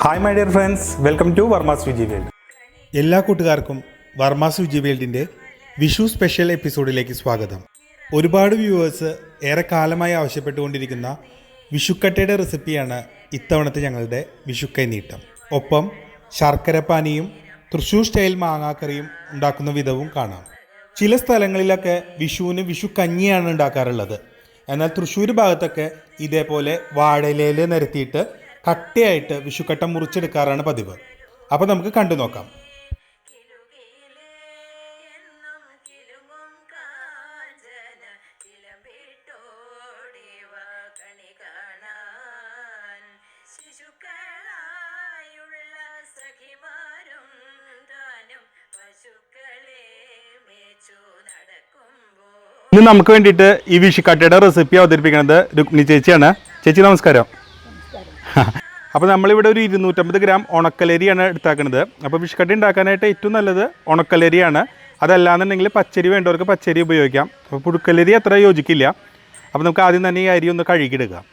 Hi my dear friends, welcome to Varmas Viji world. എല്ലാ കൂട്ടുകാർക്കും വർമാസ് വിജി വേൾഡിൻ്റെ വിഷു സ്പെഷ്യൽ എപ്പിസോഡിലേക്ക് സ്വാഗതം. ഒരുപാട് വ്യൂവേഴ്സ് ഏറെ കാലമായി ആവശ്യപ്പെട്ടുകൊണ്ടിരിക്കുന്ന വിഷുക്കട്ടയുടെ റെസിപ്പിയാണ് ഇത്തവണത്തെ ഞങ്ങളുടെ വിഷുക്കൈ നീട്ടം. ഒപ്പം ശർക്കര പാനിയും തൃശ്ശൂർ സ്റ്റൈൽ മാങ്ങാക്കറിയും ഉണ്ടാക്കുന്ന വിധവും കാണാം. ചില സ്ഥലങ്ങളിലൊക്കെ വിഷുവിന് വിഷു കഞ്ഞിയാണ് ഉണ്ടാക്കാറുള്ളത്. എന്നാൽ തൃശ്ശൂർ ഭാഗത്തൊക്കെ ഇതേപോലെ വാഴയിലയിൽ നിരത്തിയിട്ട് കട്ടയായിട്ട് വിഷുക്കട്ട മുറിച്ചെടുക്കാറാണ് പതിവ്. അപ്പോൾ നമുക്ക് കണ്ടു നോക്കാം. ഇന്ന് നമുക്ക് വേണ്ടിയിട്ട് ഈ വിഷുക്കട്ടയുടെ റെസിപ്പി അവതരിപ്പിക്കുന്നത് രുക്മിണി ചേച്ചിയാണ്. ചേച്ചി നമസ്കാരം. അപ്പോൾ നമ്മളിവിടെ ഒരു 250 ഗ്രാം ഉണക്കലരിയാണ് എടുത്താക്കുന്നത്. അപ്പോൾ വിഷുക്കട്ട ഉണ്ടാക്കാനായിട്ട് ഏറ്റവും നല്ലത് ഉണക്കലരിയാണ്. അതല്ലാന്നുണ്ടെങ്കിൽ പച്ചരി വേണ്ടവർക്ക് പച്ചരി ഉപയോഗിക്കാം. അപ്പോൾ പുഴുക്കലരി അത്ര യോജിക്കില്ല. അപ്പോൾ നമുക്ക് ആദ്യം തന്നെ ഈ അരി ഒന്ന് കഴുകിയെടുക്കാം.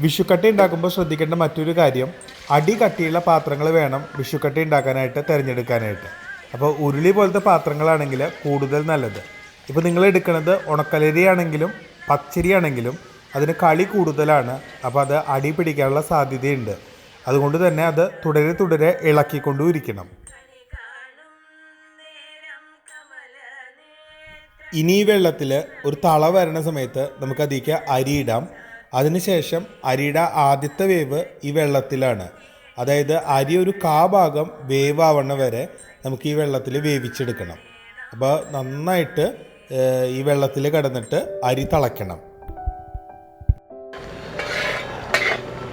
വിഷുക്കട്ട ഉണ്ടാക്കുമ്പോൾ ശ്രദ്ധിക്കേണ്ട മറ്റൊരു കാര്യം, അടി കട്ടിയുള്ള പാത്രങ്ങൾ വേണം വിഷുക്കട്ട ഉണ്ടാക്കാനായിട്ട് തിരഞ്ഞെടുക്കാനായിട്ട്. അപ്പോൾ ഉരുളി പോലത്തെ പാത്രങ്ങളാണെങ്കിൽ കൂടുതൽ നല്ലത്. ഇപ്പോൾ നിങ്ങൾ എടുക്കുന്നത് ഉണക്കലരി ആണെങ്കിലും പച്ചരി ആണെങ്കിലും അതിന് കളി കൂടുതലാണ്. അപ്പോൾ അത് അടി പിടിക്കാനുള്ള സാധ്യതയുണ്ട്. അതുകൊണ്ട് തന്നെ അത് തുടരെ ഇളക്കിക്കൊണ്ടും ഇരിക്കണം. ഇനി ഈ വെള്ളത്തിൽ ഒരു തള വരണ സമയത്ത് നമുക്കതിലേക്ക് അരി ഇടാം. അതിനുശേഷം അരിയുടെ ആദ്യത്തെ വേവ് ഈ വെള്ളത്തിലാണ്. അതായത് അരി ഒരു ഭാഗം വേവാവണ വരെ നമുക്ക് ഈ വെള്ളത്തിൽ വേവിച്ചെടുക്കണം. അപ്പോൾ നന്നായിട്ട് ഈ വെള്ളത്തിൽ കിടന്നിട്ട് അരി തിളയ്ക്കണം.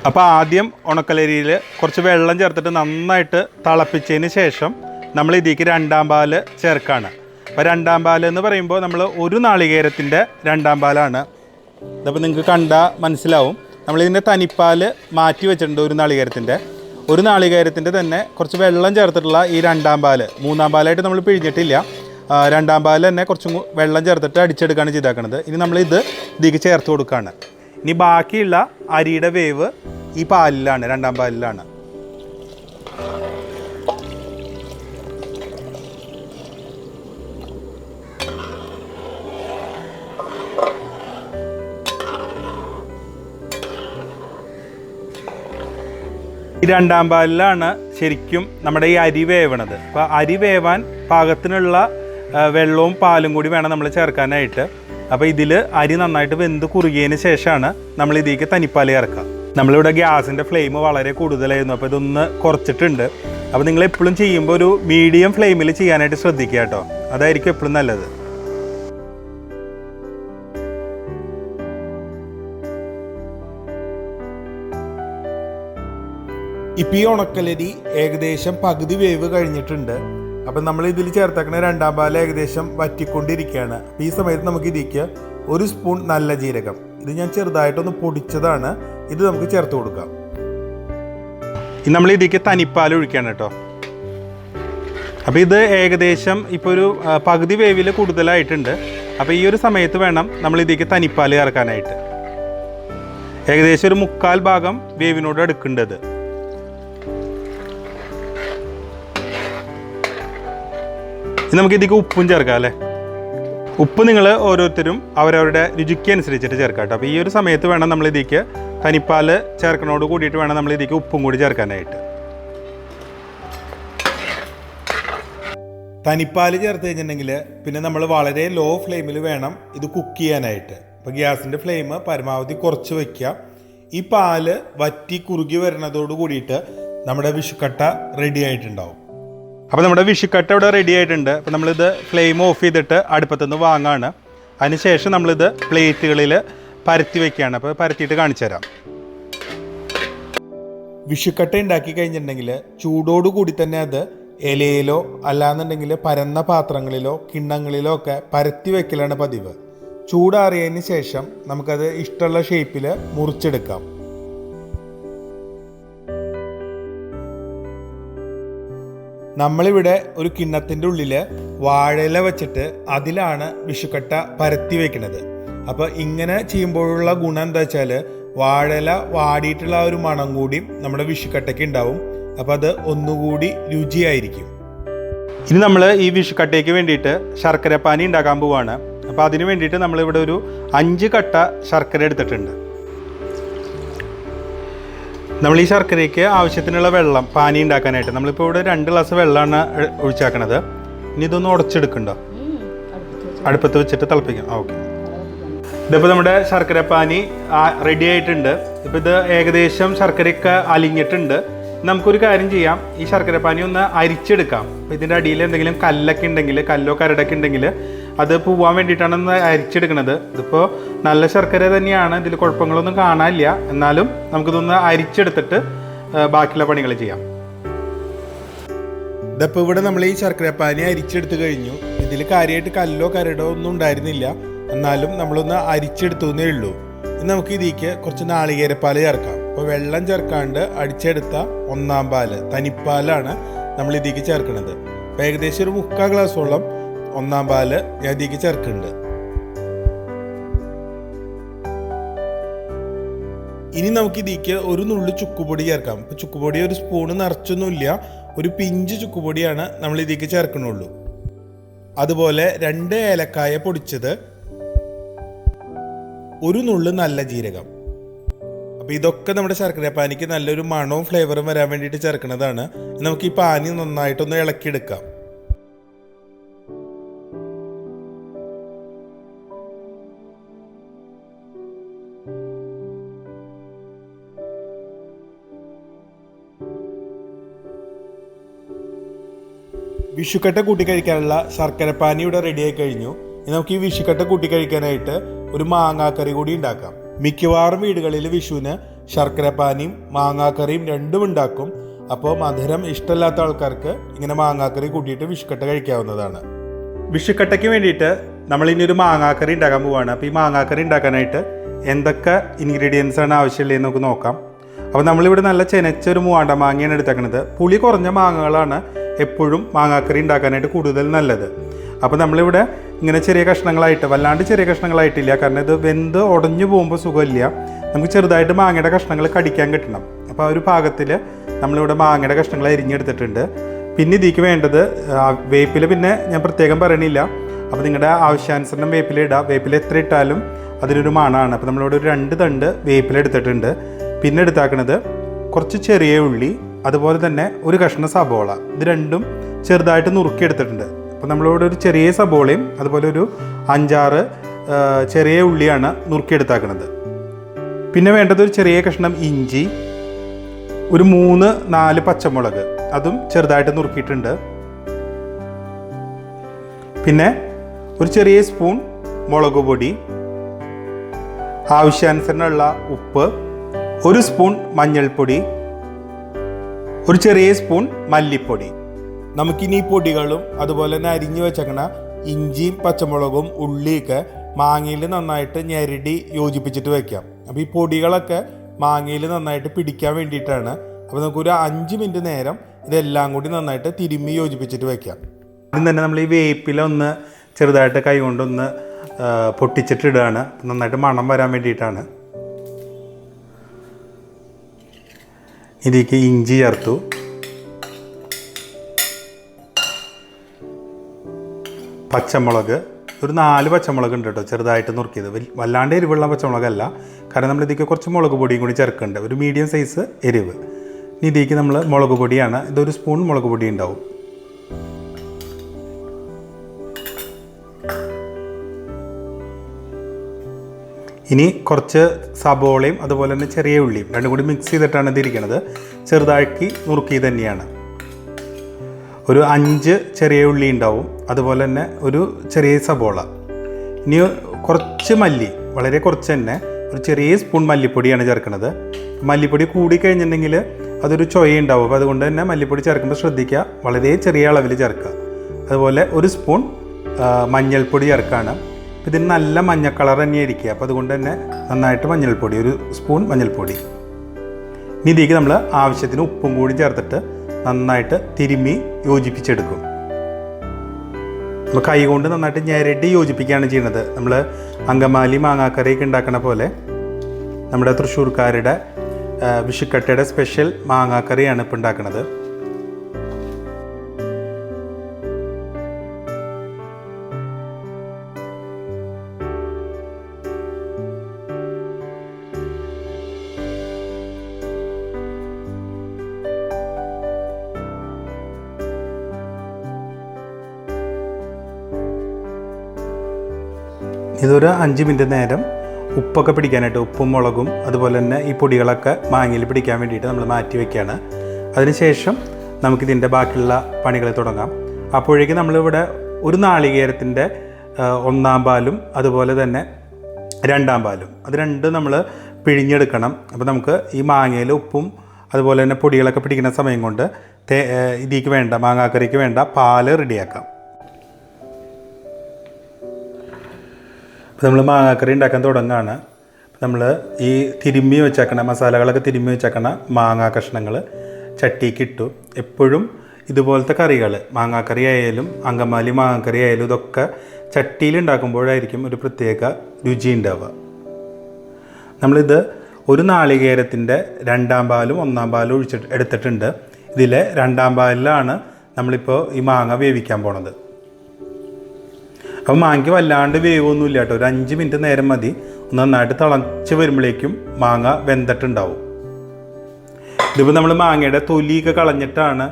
അപ്പോൾ ആദ്യം ഉണക്കലരിയിൽ കുറച്ച് വെള്ളം ചേർത്തിട്ട് നന്നായിട്ട് തിളപ്പിച്ചതിന് ശേഷം നമ്മൾ ഇതിലേക്ക് 2ാം പാല് ചേർക്കുകയാണ്. അപ്പോൾ 2ാം പാൽ എന്ന് പറയുമ്പോൾ നമ്മൾ ഒരു നാളികേരത്തിൻ്റെ 2ാം പാലാണ്. ഇതപ്പോൾ നിങ്ങൾക്ക് കണ്ടാൽ മനസ്സിലാവും. നമ്മളിതിൻ്റെ തനിപ്പാൽ മാറ്റി വെച്ചിട്ടുണ്ട്. ഒരു നാളികേരത്തിൻ്റെ തന്നെ കുറച്ച് വെള്ളം ചേർത്തിട്ടുള്ള ഈ 2ാം പാൽ. 3ാം പാലായിട്ട് നമ്മൾ പിഴിഞ്ഞിട്ടില്ല. 2ാം പാൽ തന്നെ കുറച്ചും വെള്ളം ചേർത്തിട്ട് അടിച്ചെടുക്കുകയാണ് ചെയ്തേക്കുന്നത്. ഇനി നമ്മളിത് ഇതിലേക്ക് ചേർത്ത് കൊടുക്കുകയാണ്. ഇനി ബാക്കിയുള്ള അരിയുടെ വേവ് ഈ പാലിലാണ്, 2ാം പാലിലാണ്. ഈ 2ാം പാലിലാണ് ശരിക്കും നമ്മുടെ ഈ അരി വേവണത്. അപ്പോൾ അരി വേവാൻ പാകത്തിനുള്ള വെള്ളവും പാലും കൂടി വേണം നമ്മൾ ചേർക്കാനായിട്ട്. അപ്പോൾ ഇതിൽ അരി നന്നായിട്ട് വെന്ത് കുറുകിയതിന് ശേഷമാണ് നമ്മൾ ഇതിലേക്ക് തനിപ്പാൽ ചേർക്കുക. നമ്മളിവിടെ ഗ്യാസിൻ്റെ ഫ്ലെയിം വളരെ കൂടുതലായിരുന്നു. അപ്പോൾ ഇതൊന്ന് കുറച്ചിട്ടുണ്ട്. അപ്പോൾ നിങ്ങൾ എപ്പോഴും ചെയ്യുമ്പോൾ ഒരു മീഡിയം ഫ്ലെയിമിൽ ചെയ്യാനായിട്ട് ശ്രദ്ധിക്കുക കേട്ടോ. അതായിരിക്കും എപ്പോഴും നല്ലത്. ഇപ്പോൾ ഈ ഉണക്കലരി ഏകദേശം പകുതി വേവ് കഴിഞ്ഞിട്ടുണ്ട്. അപ്പം നമ്മൾ ഇതിൽ ചേർത്തേക്കുന്ന 2ാം പാൽ ഏകദേശം വറ്റിക്കൊണ്ടിരിക്കുകയാണ്. അപ്പോൾ ഈ സമയത്ത് നമുക്ക് ഇതിലേക്ക് 1 സ്പൂൺ നല്ല ജീരകം, ഇത് ഞാൻ ചെറുതായിട്ടൊന്ന് പൊടിച്ചതാണ്, ഇത് നമുക്ക് ചേർത്ത് കൊടുക്കാം. നമ്മൾ ഇതിലേക്ക് തനിപ്പാൽ ഒഴിക്കുകയാണ് കേട്ടോ. അപ്പോൾ ഇത് ഏകദേശം ഇപ്പോൾ ഒരു പകുതി വേവിൽ കൂടുതലായിട്ടുണ്ട്. അപ്പോൾ ഈ ഒരു സമയത്ത് വേണം നമ്മൾ ഇതിലേക്ക് തനിപ്പാൽ ചേർക്കാനായിട്ട്. ഏകദേശം ഒരു 3/4 ഭാഗം വേവിനോട് അടുക്കേണ്ടത്. നമുക്ക് ഇതിലേക്ക് ഉപ്പും ചേർക്കാം അല്ലേ. ഉപ്പ് നിങ്ങൾ ഓരോരുത്തരും അവരവരുടെ രുചിക്ക് അനുസരിച്ചിട്ട് ചേർക്കാം കേട്ടോ. അപ്പോൾ ഈ ഒരു സമയത്ത് വേണം നമ്മൾ ഇതിലേക്ക് തനിപ്പാൽ ചേർക്കണോട് കൂടിയിട്ട് വേണം നമ്മൾ ഇതിലേക്ക് ഉപ്പും കൂടി ചേർക്കാനായിട്ട്. തനിപ്പാൽ ചേർത്ത് കഴിഞ്ഞിട്ടുണ്ടെങ്കിൽ പിന്നെ നമ്മൾ വളരെ ലോ ഫ്ലെയിമിൽ വേണം ഇത് കുക്ക് ചെയ്യാനായിട്ട്. അപ്പോൾ ഗ്യാസിൻ്റെ ഫ്ലെയിം പരമാവധി കുറച്ച് വയ്ക്കുക. ഈ പാല് വറ്റി കുറുകി വരുന്നതോട് കൂടിയിട്ട് നമ്മുടെ വിഷുക്കട്ട റെഡി ആയിട്ടുണ്ടാവും. അപ്പോൾ നമ്മുടെ വിഷുക്കട്ട ഇവിടെ റെഡി ആയിട്ടുണ്ട്. അപ്പോൾ നമ്മളിത് ഫ്ലെയിം ഓഫ് ചെയ്തിട്ട് അടുപ്പത്തുനിന്ന് വാങ്ങാണ്. അതിനുശേഷം നമ്മളിത് പ്ലേറ്റുകളിൽ പരത്തി വയ്ക്കുകയാണ്. അപ്പോൾ പരത്തിയിട്ട് കാണിച്ചു തരാം. വിഷുക്കട്ട ഉണ്ടാക്കി കഴിഞ്ഞിട്ടുണ്ടെങ്കിൽ ചൂടോടുകൂടി തന്നെ അത് ഇലയിലോ അല്ലാന്നുണ്ടെങ്കിൽ പരന്ന പാത്രങ്ങളിലോ കിണ്ണങ്ങളിലോ ഒക്കെ പരത്തി വയ്ക്കലാണ് പതിവ്. ചൂടാറിയതിന് ശേഷം നമുക്കത് ഇഷ്ടമുള്ള ഷേപ്പിൽ മുറിച്ചെടുക്കാം. നമ്മളിവിടെ ഒരു കിണ്ണത്തിൻ്റെ ഉള്ളിൽ വാഴയില വെച്ചിട്ട് അതിലാണ് വിഷുക്കട്ട പരത്തി വെക്കുന്നത്. അപ്പോൾ ഇങ്ങനെ ചെയ്യുമ്പോഴുള്ള ഗുണം എന്താ വെച്ചാൽ വാഴയില വാടിയിട്ടുള്ള ആ ഒരു മണം കൂടിയും നമ്മുടെ വിഷുക്കട്ടയ്ക്ക് ഉണ്ടാവും. അപ്പോൾ അത് ഒന്നുകൂടി രുചിയായിരിക്കും. ഇനി നമ്മൾ ഈ വിഷുക്കട്ടയ്ക്ക് വേണ്ടിയിട്ട് ശർക്കര പാനി ഉണ്ടാക്കാൻ പോവാണ്. അപ്പോൾ അതിന് വേണ്ടിയിട്ട് നമ്മളിവിടെ ഒരു 5 കട്ട ശർക്കര എടുത്തിട്ടുണ്ട്. നമ്മൾ ഈ ശർക്കരയ്ക്ക് ആവശ്യത്തിനുള്ള വെള്ളം പാനി ഉണ്ടാക്കാനായിട്ട് നമ്മളിപ്പോൾ ഇവിടെ 2 ഗ്ലാസ് വെള്ളമാണ് ഒഴിച്ചാക്കണത്. ഇനി ഇതൊന്ന് ഉടച്ചെടുക്കണ്ടോ? അടുപ്പത്ത് വെച്ചിട്ട് തിളപ്പിക്കാം. ഓക്കെ, ഇതിപ്പോൾ നമ്മുടെ ശർക്കര പാനി റെഡി ആയിട്ടുണ്ട്. ഇപ്പോൾ ഇത് ഏകദേശം ശർക്കരയൊക്കെ അലിഞ്ഞിട്ടുണ്ട്. നമുക്കൊരു കാര്യം ചെയ്യാം, ഈ ശർക്കര പാനി ഒന്ന് അരിച്ചെടുക്കാം. അപ്പോൾ ഇതിൻ്റെ അടിയിൽ എന്തെങ്കിലും കല്ലൊക്കെ ഉണ്ടെങ്കിൽ, കല്ലോ കരടൊക്കെ ഉണ്ടെങ്കിൽ അത് പോവാൻ വേണ്ടിയിട്ടാണ് ഒന്ന് അരിച്ചെടുക്കുന്നത്. ഇതിപ്പോൾ നല്ല ശർക്കര തന്നെയാണ്, ഇതിൽ കുഴപ്പങ്ങളൊന്നും കാണാനില്ല. എന്നാലും നമുക്കിതൊന്ന് അരിച്ചെടുത്തിട്ട് ബാക്കിയുള്ള പണികൾ ചെയ്യാം. ഇതിപ്പോൾ ഇവിടെ നമ്മൾ ഈ ശർക്കര പാനി അരിച്ചെടുത്ത് കഴിഞ്ഞു. ഇതിൽ കാര്യമായിട്ട് കല്ലോ കരടോ ഒന്നും ഉണ്ടായിരുന്നില്ല. എന്നാലും നമ്മളൊന്ന് അരിച്ചെടുത്തേ ഉള്ളൂ. ഇനി നമുക്ക് ഇതിലേക്ക് കുറച്ച് നാളികേരപ്പാൽ ചേർക്കാം. അപ്പോൾ വെള്ളം ചേർക്കാണ്ട് അടിച്ചെടുത്ത 1-ാം പാല്, തനിപ്പാലാണ് നമ്മൾ ഇതിലേക്ക് ചേർക്കുന്നത്. അപ്പോൾ ഏകദേശം ഒരു 3/4 ഗ്ലാസോളം 1-ാം പാല് ഞാൻ ഇതിലേക്ക് ചേർക്കുന്നുണ്ട്. ഇനി നമുക്ക് ഇതിലേക്ക് ഒരു നുള്ളു ചുക്കുപൊടി ചേർക്കാം. അപ്പോൾ ചുക്കുപൊടി ഒരു സ്പൂണ് നിറച്ചൊന്നുമില്ല, ഒരു പിഞ്ച് ചുക്കുപൊടിയാണ് നമ്മൾ ഇതിലേക്ക് ചേർക്കണുള്ളൂ. അതുപോലെ 2 ഏലക്കായ പൊടിച്ചത്, ഒരു നുള്ളു നല്ല ജീരകം. അപ്പോൾ ഇതൊക്കെ നമ്മുടെ ശർക്കര പാനിക്ക് നല്ലൊരു മണവും ഫ്ലേവറും വരാൻ വേണ്ടിയിട്ട് ചേർക്കുന്നതാണ്. നമുക്ക് ഈ പാനി നന്നായിട്ടൊന്ന് ഇളക്കിയെടുക്കാം. വിഷുക്കട്ട കൂട്ടി കഴിക്കാനുള്ള ശർക്കര പാനി ഇവിടെ റെഡിയായി കഴിഞ്ഞു. ഇനി നമുക്ക് ഈ വിഷുക്കട്ട കൂട്ടി കഴിക്കാനായിട്ട് ഒരു മാങ്ങാക്കറി കൂടി ഉണ്ടാക്കാം. മിക്കവാറും വീടുകളിൽ വിഷുവിന് ശർക്കര പാനിയും മാങ്ങാക്കറിയും രണ്ടും ഉണ്ടാക്കും. അപ്പോൾ മധുരം ഇഷ്ടമില്ലാത്ത ആൾക്കാർക്ക് ഇങ്ങനെ മാങ്ങാക്കറി കൂട്ടിയിട്ട് വിഷുക്കട്ട കഴിക്കാവുന്നതാണ്. വിഷുക്കട്ടയ്ക്ക് വേണ്ടിയിട്ട് നമ്മളിനി ഒരു മാങ്ങാക്കറി ഉണ്ടാക്കാൻ പോവുകയാണ്. അപ്പോൾ ഈ മാങ്ങാക്കറി ഉണ്ടാക്കാനായിട്ട് എന്തൊക്കെ ഇൻഗ്രീഡിയൻസ് ആണ് ആവശ്യമുള്ളതെന്ന് നമുക്ക് നോക്കാം. അപ്പോൾ നമ്മളിവിടെ നല്ല ചെനച്ചൊരു 3 മാങ്ങയാണ് എടുത്തേക്കുന്നത്. പുളി കുറഞ്ഞ മാങ്ങകളാണ് എപ്പോഴും മാങ്ങാക്കറി ഉണ്ടാക്കാനായിട്ട് കൂടുതൽ നല്ലത്. അപ്പോൾ നമ്മളിവിടെ ഇങ്ങനെ ചെറിയ കഷ്ണങ്ങളായിട്ട്, വല്ലാണ്ട് ചെറിയ കഷ്ണങ്ങളായിട്ടില്ല, കാരണം ഇത് വെന്ത് ഉടഞ്ഞു പോകുമ്പോൾ സുഖമില്ല. നമുക്ക് ചെറുതായിട്ട് മാങ്ങയുടെ കഷ്ണങ്ങൾ കടിക്കാൻ കിട്ടണം. അപ്പോൾ ആ ഒരു പാകത്തിൽ നമ്മളിവിടെ മാങ്ങയുടെ കഷ്ണങ്ങൾ അരിഞ്ഞെടുത്തിട്ടുണ്ട്. പിന്നെ ഇതിലേക്ക് വേണ്ടത് വേപ്പില. പിന്നെ ഞാൻ പ്രത്യേകം പറയണില്ല, അപ്പോൾ നിങ്ങളുടെ ആവശ്യാനുസരണം വേപ്പില ഇടാം. വേപ്പില എത്ര ഇട്ടാലും അതിനൊരു മണമാണ്. അപ്പോൾ നമ്മളിവിടെ ഒരു 2 തണ്ട് വേപ്പില എടുത്തിട്ടുണ്ട്. പിന്നെ എടുത്താക്കുന്നത് കുറച്ച് ചെറിയ ഉള്ളി, അതുപോലെ തന്നെ ഒരു കഷ്ണം സബോള. ഇത് രണ്ടും ചെറുതായിട്ട് നുറുക്കിയെടുത്തിട്ടുണ്ട്. അപ്പോൾ നമ്മളിവിടെ ഒരു ചെറിയ സബോളയും അതുപോലെ ഒരു 5-6 ചെറിയ ഉള്ളിയാണ് നുറുക്കിയെടുത്താക്കുന്നത്. പിന്നെ വേണ്ടത് ഒരു ചെറിയ കഷ്ണം ഇഞ്ചി, ഒരു 3-4 പച്ചമുളക്, അതും ചെറുതായിട്ട് നുറുക്കിയിട്ടുണ്ട്. പിന്നെ ഒരു ചെറിയ സ്പൂൺ മുളക് പൊടി, ആവശ്യാനുസരണമുള്ള ഉപ്പ്, ഒരു സ്പൂൺ മഞ്ഞൾപ്പൊടി, ഒരു ചെറിയ സ്പൂൺ മല്ലിപ്പൊടി. നമുക്കിനി ഈ പൊടികളും അതുപോലെ തന്നെ അരിഞ്ഞു വെച്ചേക്കണ ഇഞ്ചിയും പച്ചമുളകും ഉള്ളിയൊക്കെ മാങ്ങയിൽ നന്നായിട്ട് ഞെരടി യോജിപ്പിച്ചിട്ട് വെക്കാം. അപ്പോൾ ഈ പൊടികളൊക്കെ മാങ്ങയിൽ നന്നായിട്ട് പിടിക്കാൻ വേണ്ടിയിട്ടാണ്. അപ്പോൾ നമുക്കൊരു 5 മിനിറ്റ് നേരം ഇതെല്ലാം കൂടി നന്നായിട്ട് തിരുമ്മി യോജിപ്പിച്ചിട്ട് വെക്കാം. ആദ്യം തന്നെ നമ്മൾ ഈ വേപ്പില ഒന്ന് ചെറുതായിട്ട് കൈ കൊണ്ടൊന്ന് പൊട്ടിച്ചിട്ടിടുകയാണ്. നന്നായിട്ട് മണം വരാൻ വേണ്ടിയിട്ടാണ്. ഇതിലേക്ക് ഇഞ്ചി ചേർത്തു. പച്ചമുളക് ഒരു 4 പച്ചമുളക് ഉണ്ട് കേട്ടോ, ചെറുതായിട്ട് നുറുക്കിയത്. വല്ലാണ്ട് എരിവുള്ള പച്ചമുളകല്ല, കാരണം നമ്മൾ ഇതിലേക്ക് കുറച്ച് മുളക് പൊടിയും കൂടി ചേർക്കുന്നുണ്ട്. ഒരു മീഡിയം സൈസ് എരിവ്. ഇനി ഇതിലേക്ക് നമ്മൾ മുളക് പൊടിയാണ്, ഇതൊരു സ്പൂൺ മുളക് പൊടി ഉണ്ടാവും. ഇനി കുറച്ച് സബോളയും അതുപോലെ തന്നെ ചെറിയ ഉള്ളിയും രണ്ടും കൂടി മിക്സ് ചെയ്തിട്ടാണ് ഇതിരിക്കുന്നത്. ചെറുതാക്കി നുറുക്കി തന്നെയാണ്. ഒരു 5 ചെറിയ ഉള്ളി ഉണ്ടാവും, അതുപോലെ തന്നെ ഒരു ചെറിയ സബോള. ഇനി കുറച്ച് മല്ലി, വളരെ കുറച്ച് തന്നെ ഒരു ചെറിയ സ്പൂൺ മല്ലിപ്പൊടിയാണ് ചേർക്കുന്നത്. മല്ലിപ്പൊടി കൂടിക്കഴിഞ്ഞിട്ടുണ്ടെങ്കിൽ അതൊരു ചൊയ ഉണ്ടാവും. അപ്പോൾ അതുകൊണ്ട് തന്നെ മല്ലിപ്പൊടി ചേർക്കുമ്പോൾ ശ്രദ്ധിക്കുക, വളരെ ചെറിയ അളവിൽ ചേർക്കുക. അതുപോലെ ഒരു സ്പൂൺ മഞ്ഞൾപ്പൊടി ചേർക്കുകയാണ്. ഇതിന് നല്ല മഞ്ഞ കളർ തന്നെ ആയിരിക്കുക. അപ്പോൾ അതുകൊണ്ട് തന്നെ നന്നായിട്ട് മഞ്ഞൾപ്പൊടി, ഒരു സ്പൂൺ മഞ്ഞൾപ്പൊടി. ഇനി ഇതിലേക്ക് നമ്മൾ ആവശ്യത്തിന് ഉപ്പും കൂടി ചേർത്തിട്ട് നന്നായിട്ട് തിരുമ്മി യോജിപ്പിച്ചെടുക്കും. നമ്മൾ കൈ കൊണ്ട് നന്നായിട്ട് ഞെരടി യോജിപ്പിക്കുകയാണ് ചെയ്യുന്നത്. നമ്മൾ അങ്കമാലി മാങ്ങാക്കറിയൊക്കെ ഉണ്ടാക്കണ പോലെ നമ്മുടെ തൃശ്ശൂർക്കാരുടെ വിഷുക്കട്ടയുടെ സ്പെഷ്യൽ മാങ്ങാക്കറിയാണ് ഇപ്പോൾ ഉണ്ടാക്കുന്നത്. ഇതൊരു 5 മിനിറ്റ് നേരം ഉപ്പൊക്കെ പിടിക്കാനായിട്ട്, ഉപ്പും മുളകും അതുപോലെ തന്നെ ഈ പൊടികളൊക്കെ മാങ്ങയിൽ പിടിക്കാൻ വേണ്ടിയിട്ട് നമ്മൾ മാറ്റി വയ്ക്കുകയാണ്. അതിനുശേഷം നമുക്കിതിൻ്റെ ബാക്കിയുള്ള പണികൾ തുടങ്ങാം. അപ്പോഴേക്ക് നമ്മളിവിടെ ഒരു നാളികേരത്തിൻ്റെ 1-ാം പാലും അതുപോലെ തന്നെ 2-ാം പാലും അത് രണ്ടും നമ്മൾ പിഴിഞ്ഞെടുക്കണം. അപ്പോൾ നമുക്ക് ഈ മാങ്ങയിൽ ഉപ്പും അതുപോലെ തന്നെ പൊടികളൊക്കെ പിടിക്കുന്ന സമയം കൊണ്ട് ഇതിലേക്ക് വേണ്ട മാങ്ങാക്കറിക്ക് വേണ്ട പാല് റെഡിയാക്കാം. അപ്പോൾ നമ്മൾ മാങ്ങാക്കറി ഉണ്ടാക്കാൻ തുടങ്ങുകയാണ്. നമ്മൾ ഈ തിരുമ്മി വെച്ചേക്കണ മസാലകളൊക്കെ തിരുമ്മി വെച്ചേക്കണ മാങ്ങാ കഷ്ണങ്ങൾ ചട്ടിക്ക് ഇട്ടു. എപ്പോഴും ഇതുപോലത്തെ കറികൾ മാങ്ങാക്കറി ആയാലും അങ്കമാലി മാങ്ങാക്കറി ആയാലും ഇതൊക്കെ ചട്ടിയിൽ ഉണ്ടാക്കുമ്പോഴായിരിക്കും ഒരു പ്രത്യേക രുചി ഉണ്ടാവുക. നമ്മളിത് ഒരു നാളികേരത്തിൻ്റെ 2-ാം പാലും 1-ാം പാലും എടുത്തിട്ടുണ്ട്. ഇതിലെ 2-ാം പാലിലാണ് നമ്മളിപ്പോൾ ഈ മാങ്ങ വേവിക്കാൻ പോണത്. അപ്പോൾ മാങ്ങയ്ക്ക് വല്ലാണ്ട് വേവൊന്നുമില്ല കേട്ടോ. ഒരു 5 മിനിറ്റ് നേരം മതി. നന്നായിട്ട് തിളച്ച് വരുമ്പോഴേക്കും മാങ്ങ വെന്തിട്ടുണ്ടാവും. ഇതിപ്പോൾ നമ്മൾ മാങ്ങയുടെ തൊലിയൊക്കെ കളഞ്ഞിട്ടാണ്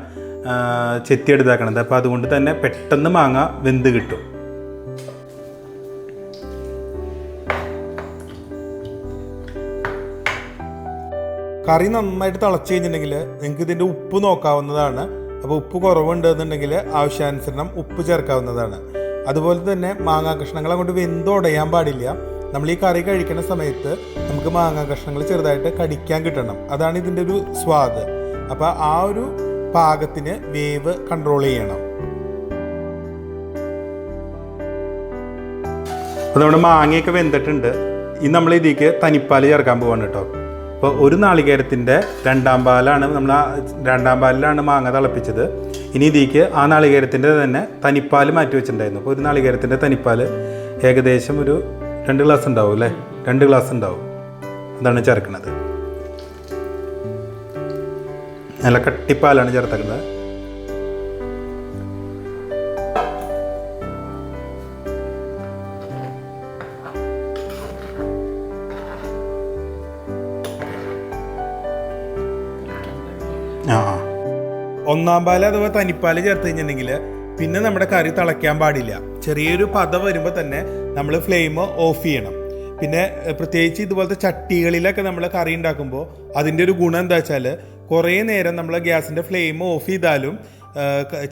ചെത്തിയെടുത്താക്കണത്. അപ്പോൾ അതുകൊണ്ട് തന്നെ പെട്ടെന്ന് മാങ്ങ വെന്ത് കിട്ടും. കറി നന്നായിട്ട് തിളച്ച് കഴിഞ്ഞിട്ടുണ്ടെങ്കിൽ നിങ്ങൾക്ക് ഇതിൻ്റെ ഉപ്പ് നോക്കാവുന്നതാണ്. അപ്പോൾ ഉപ്പ് കുറവുണ്ടെന്നുണ്ടെങ്കിൽ ആവശ്യാനുസരണം ഉപ്പ് ചേർക്കാവുന്നതാണ്. അതുപോലെ തന്നെ മാങ്ങാ കഷ്ണങ്ങൾ അങ്ങോട്ട് വെന്തുടയാൻ പാടില്ല. നമ്മൾ ഈ കറി കഴിക്കുന്ന സമയത്ത് നമുക്ക് മാങ്ങാ കഷ്ണങ്ങൾ ചെറുതായിട്ട് കടിക്കാൻ കിട്ടണം. അതാണ് ഇതിൻ്റെ ഒരു സ്വാദ്. അപ്പോൾ ആ ഒരു പാകത്തിന് വേവ് കൺട്രോൾ ചെയ്യണം. അപ്പോൾ നമ്മുടെ മാങ്ങയൊക്കെ വെന്തിട്ടുണ്ട്. ഇനി നമ്മൾ ഇതിലേക്ക് തനിപ്പാൽ ചേർക്കാൻ പോവാണ് കേട്ടോ. അപ്പോൾ ഒരു നാളികേരത്തിൻ്റെ 2-ാം പാലാണ് നമ്മൾ 2-ാം പാലിലാണ് മാങ്ങ തിളപ്പിച്ചത്. ഇനി ഇതിലേക്ക് ആ നാളികേരത്തിൻ്റെ തന്നെ തനിപ്പാൽ മാറ്റി വെച്ചിട്ടുണ്ടായിരുന്നു. അപ്പോൾ ഒരു നാളികേരത്തിൻ്റെ തനിപ്പാൽ ഏകദേശം ഒരു 2 ഗ്ലാസ് ഉണ്ടാവും അല്ലേ, 2 ഗ്ലാസ് ഉണ്ടാവും. അതാണ് ചേർക്കുന്നത്. നല്ല കട്ടിപ്പാലാണ് ചേർത്തേക്കുന്നത്. ആ 1-ാം പാൽ അഥവാ തനിപ്പാൽ ചേർത്ത് കഴിഞ്ഞിട്ടുണ്ടെങ്കിൽ പിന്നെ നമ്മുടെ കറി തിളയ്ക്കാൻ പാടില്ല. ചെറിയൊരു പത വരുമ്പോൾ തന്നെ നമ്മൾ ഫ്ലെയിം ഓഫ് ചെയ്യണം. പിന്നെ പ്രത്യേകിച്ച് ഇതുപോലത്തെ ചട്ടികളിലൊക്കെ നമ്മൾ കറി ഉണ്ടാക്കുമ്പോൾ അതിൻ്റെ ഒരു ഗുണം എന്താ വെച്ചാൽ കുറേ നേരം നമ്മൾ ഗ്യാസിൻ്റെ ഫ്ലെയിം ഓഫ് ചെയ്താലും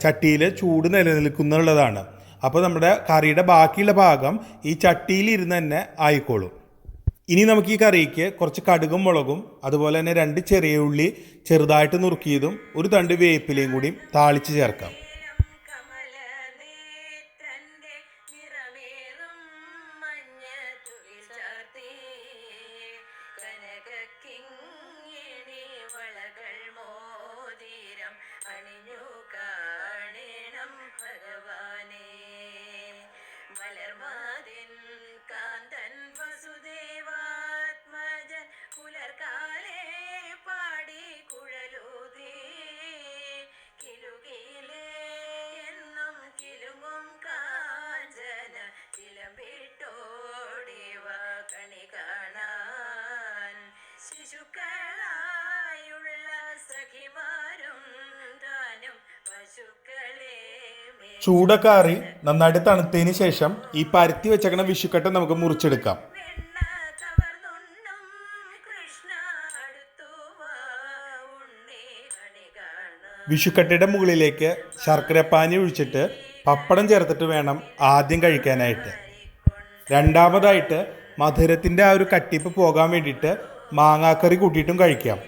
ചട്ടിയിൽ ചൂട് നിലനിൽക്കുന്നുള്ളതാണ്. അപ്പോൾ നമ്മുടെ കറിയുടെ ബാക്കിയുള്ള ഭാഗം ഈ ചട്ടിയിൽ ഇരുന്ന് തന്നെ ആയിക്കോളും. ഇനി നമുക്ക് ഈ കറിക്ക് കുറച്ച് കടുകും മുളകും അതുപോലെ തന്നെ 2 ചെറിയ ഉള്ളി ചെറുതായിട്ട് നുറുക്കിയതും ഒരു തണ്ട് വേപ്പിലയും കൂടി താളിച്ച് ചേർക്കാം. ചൂടൊക്കെ ആറി നന്നായിട്ട് തണുത്തതിന് ശേഷം ഈ പരത്തി വെച്ചേക്കണ വിഷുക്കട്ട നമുക്ക് മുറിച്ചെടുക്കാം. വിഷുക്കട്ടയുടെ മുകളിലേക്ക് ശർക്കര പാനി ഒഴിച്ചിട്ട് പപ്പടം ചേർത്തിട്ട് വേണം ആദ്യം കഴിക്കാനായിട്ട്. രണ്ടാമതായിട്ട് മധുരത്തിൻ്റെ ആ ഒരു കട്ടിപ്പ് പോകാൻ വേണ്ടിയിട്ട് മാങ്ങാക്കറി കൂട്ടിയിട്ടും കഴിക്കാം.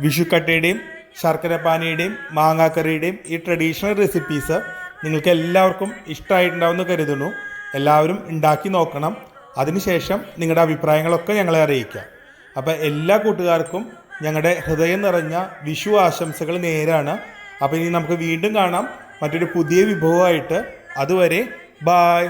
വിഷുക്കട്ടയുടെയും ശർക്കര പാനിയുടെയും മാങ്ങാക്കറിയുടെയും ഈ ട്രഡീഷണൽ റെസിപ്പീസ് നിങ്ങൾക്ക് എല്ലാവർക്കും ഇഷ്ടമായിട്ടുണ്ടാവുമെന്ന് കരുതുന്നു. എല്ലാവരും ഉണ്ടാക്കി നോക്കണം. അതിനുശേഷം നിങ്ങളുടെ അഭിപ്രായങ്ങളൊക്കെ ഞങ്ങളെ അറിയിക്കാം. അപ്പോൾ എല്ലാ കൂട്ടുകാർക്കും ഞങ്ങളുടെ ഹൃദയം നിറഞ്ഞ വിഷു ആശംസകൾ നേരാണ്. അപ്പോൾ ഇനി നമുക്ക് വീണ്ടും കാണാം മറ്റൊരു പുതിയ വിഭവമായിട്ട്. അതുവരെ ബായ്.